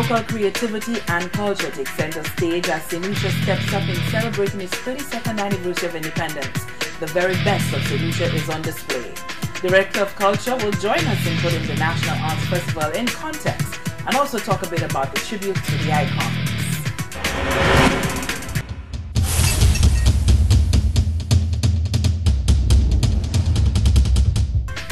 Local creativity and culture take center stage as St. Lucia steps up in celebrating its 32nd anniversary of independence. The very best of St. Lucia is on display. Director of Culture will join us in putting the National Arts Festival in context and also talk a bit about the tribute to the icons.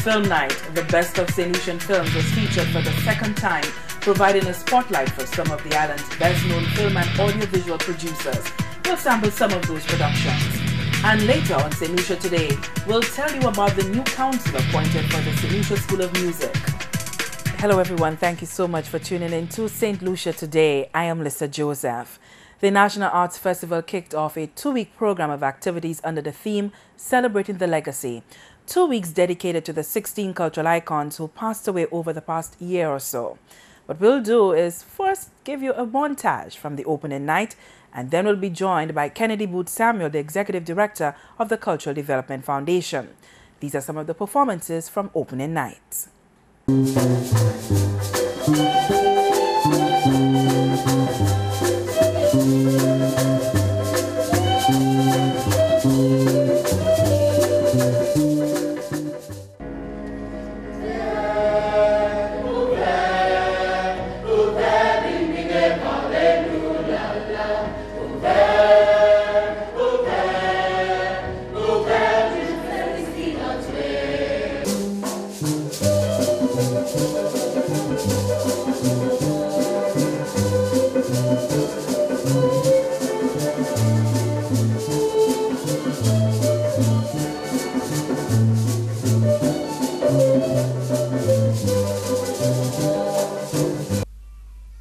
Film Night, the best of St. Lucian films, was featured for the second time, providing a spotlight for some of the island's best-known film and audiovisual producers. We'll sample some of those productions. And later on St. Lucia Today, we'll tell you about the new council appointed for the St. Lucia School of Music. Hello everyone, thank you so much for tuning in to St. Lucia Today. I am Lisa Joseph. The National Arts Festival kicked off a 2-week program of activities under the theme Celebrating the Legacy. 2 weeks dedicated to the 16 cultural icons who passed away over the past year or so. What we'll do is first give you a montage from the opening night, and then we'll be joined by Kennedy Booth Samuel, the Executive Director of the Cultural Development Foundation. These are some of the performances from opening night.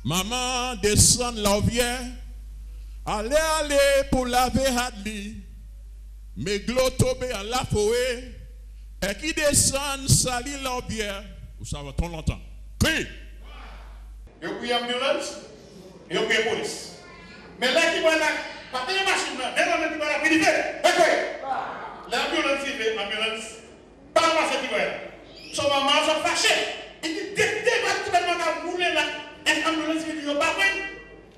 Maman descend l'envière, allez pour laver Hadli, mais glo tombé à la forêt, et qui descend sali l'envière, vous savez trop longtemps. Crie! Yo pris ambulance, yo pris police. Mais là qui va là, pas de machine là, mais on est pas là, privé. L'ambulance ambulance, pas passer qui va. Son maman sont fâché. Il dit débat à rouler là. Et l'ambulance dit yo pas prendre.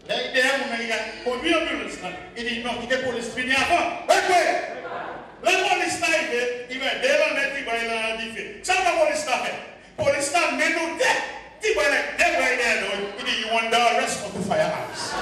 Là il derrière mon gars, conduit ambulance là. Il dit non, il est police fini avant. La police là il va derrière net il va là dit. Ça la police là fait. Police là mais nous il va là il dit you want the arrest of the firearms.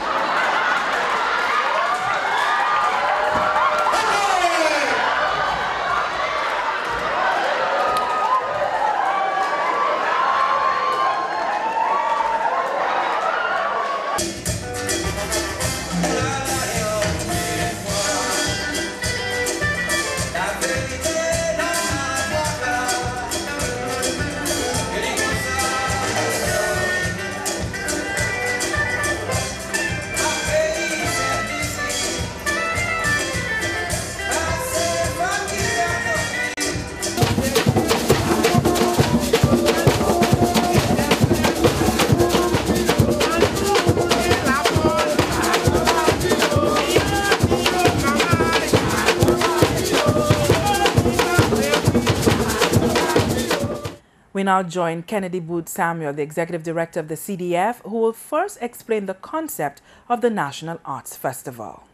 We now join Kennedy Booth Samuel, the Executive Director of the CDF, who will first explain the concept of the National Arts Festival.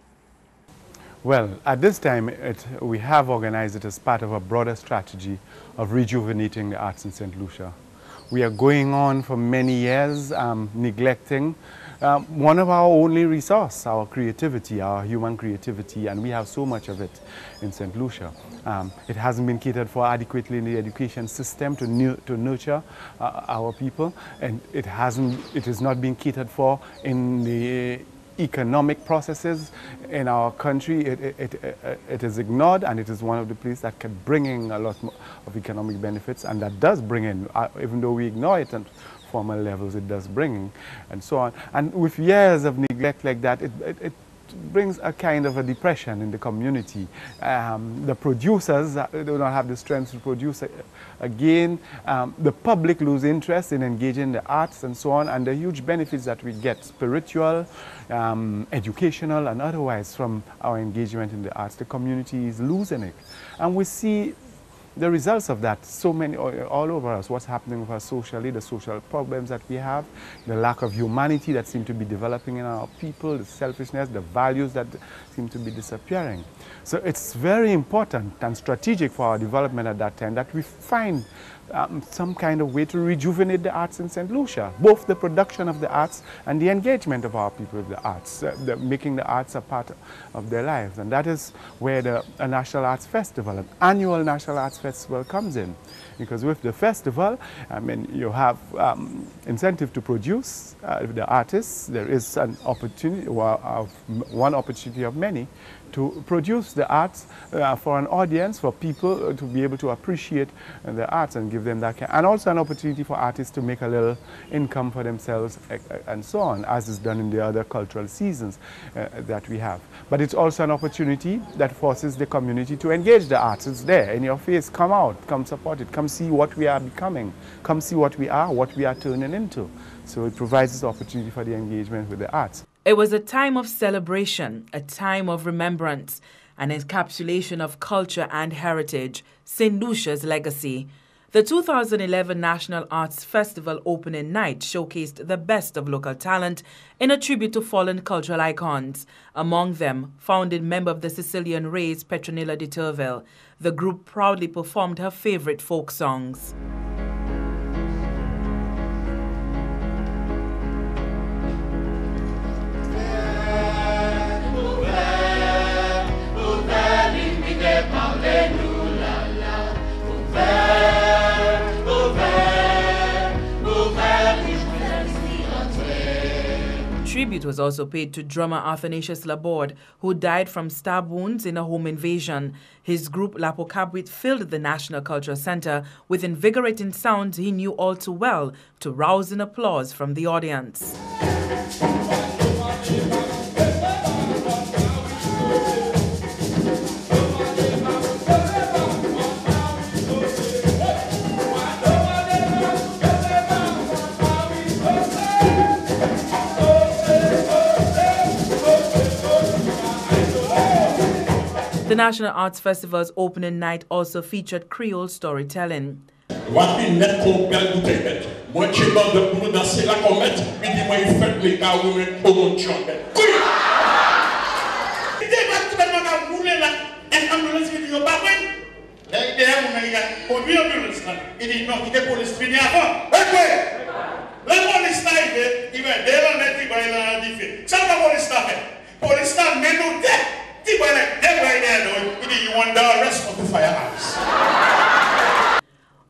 Well, at this time, we have organized it as part of a broader strategy of rejuvenating the arts in St. Lucia. We are going on for many years neglecting one of our only resources, our creativity, our human creativity, and we have so much of it in St. Lucia. It hasn't been catered for adequately in the education system to nurture our people, and it is not being catered for in the economic processes in our country. It is ignored, and it is one of the places that can bring in a lot more of economic benefits, and that does bring in, even though we ignore it at formal levels, it does bring in, and so on. And with years of neglect like that, it brings a kind of a depression in the community. The producers do not have the strength to produce again. The public lose interest in engaging in the arts and so on, and the huge benefits that we get, spiritual, educational and otherwise, from our engagement in the arts. The community is losing it. And we see the results of that, so many all over us, what's happening with us socially, the social problems that we have, the lack of humanity that seem to be developing in our people, the selfishness, the values that seem to be disappearing. So it's very important and strategic for our development at that time that we find some kind of way to rejuvenate the arts in St. Lucia, both the production of the arts and the engagement of our people with the arts, making the arts a part of their lives. And that is where the National Arts Festival, an annual National Arts Festival, comes in. Because with the festival, I mean, you have incentive to produce the artists. There is an opportunity, one opportunity of many, to produce the arts for an audience, for people to be able to appreciate the arts and give them that kind. And also an opportunity for artists to make a little income for themselves and so on, as is done in the other cultural seasons that we have. But it's also an opportunity that forces the community to engage the arts. It's there in your face. Come out, come support it, come see what we are becoming, come see what we are turning into. So it provides this opportunity for the engagement with the arts. It was a time of celebration, a time of remembrance, an encapsulation of culture and heritage, St. Lucia's legacy. The 2011 National Arts Festival opening night showcased the best of local talent in a tribute to fallen cultural icons. Among them, founding member of the Sicilian race, Petronilla de Turville. The group proudly performed her favorite folk songs. Tribute was also paid to drummer Athanasius Laborde, who died from stab wounds in a home invasion. His group La Pocabrit filled the National Cultural Center with invigorating sounds he knew all too well to rouse in applause from the audience. The National Arts Festival's opening night also featured Creole storytelling.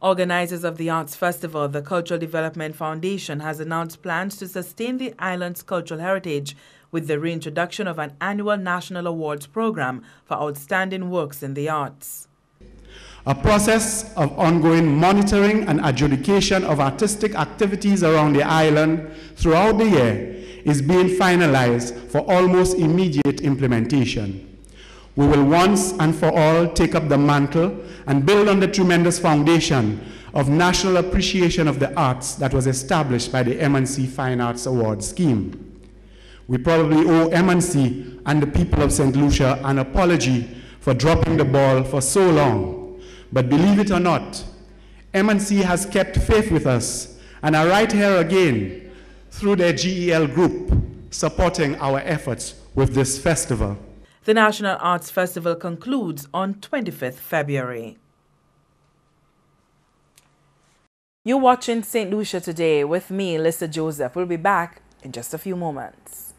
Organizers of the Arts Festival, the Cultural Development Foundation, has announced plans to sustain the island's cultural heritage with the reintroduction of an annual national awards program for outstanding works in the arts. A process of ongoing monitoring and adjudication of artistic activities around the island throughout the year is being finalized for almost immediate implementation. We will once and for all take up the mantle and build on the tremendous foundation of national appreciation of the arts that was established by the M&C Fine Arts Award scheme. We probably owe M&C and the people of St. Lucia an apology for dropping the ball for so long. But believe it or not, M&C has kept faith with us and are right here again through their GEL group supporting our efforts with this festival. The National Arts Festival concludes on 25th February. You're watching St. Lucia Today with me, Lisa Joseph. We'll be back in just a few moments.